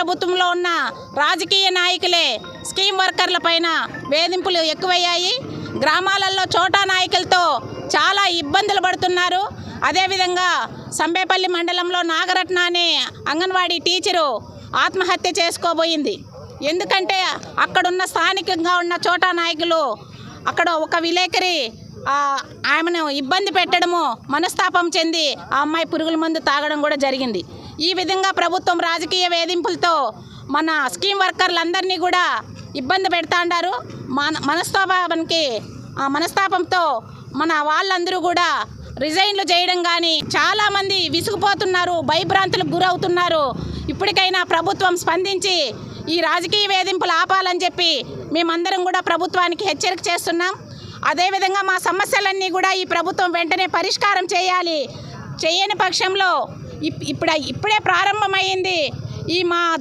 ప్రభుత్వంలో ఉన్న రాజకీయ నాయకులే స్కీమ్ వర్కర్ల పైన వేధింపులు ఎక్కువయ్యాయి. గ్రామాలలో చోటా నాయకులతో చాలా ఇబ్బందులు పడుతున్నారు. అదేవిధంగా సంబేపల్లి మండలంలో నాగరత్న అనే అంగన్వాడీ టీచరు ఆత్మహత్య చేసుకోబోయింది. ఎందుకంటే అక్కడున్న స్థానికంగా ఉన్న చోటా నాయకులు అక్కడ ఒక విలేకరి ఆమెను ఇబ్బంది పెట్టడము, మనస్తాపం చెంది ఆ అమ్మాయి పురుగుల మందు తాగడం కూడా జరిగింది. ఈ విధంగా ప్రభుత్వం రాజకీయ వేధింపులతో మన స్కీమ్ వర్కర్లందరినీ కూడా ఇబ్బంది పెడతాండారు. మనస్తాపంతో మన వాళ్ళందరూ కూడా రిజైన్లు చేయడం కానీ చాలామంది విసుగుపోతున్నారు, భయభ్రాంతులకు గురవుతున్నారు. ఇప్పటికైనా ప్రభుత్వం స్పందించి ఈ రాజకీయ వేధింపులు ఆపాలని చెప్పి మేమందరం కూడా ప్రభుత్వానికి హెచ్చరిక చేస్తున్నాం. అదేవిధంగా మా సమస్యలన్నీ కూడా ఈ ప్రభుత్వం వెంటనే పరిష్కారం చేయాలి. చేయని పక్షంలో ఇప్పుడే ప్రారంభమైంది ఈ మా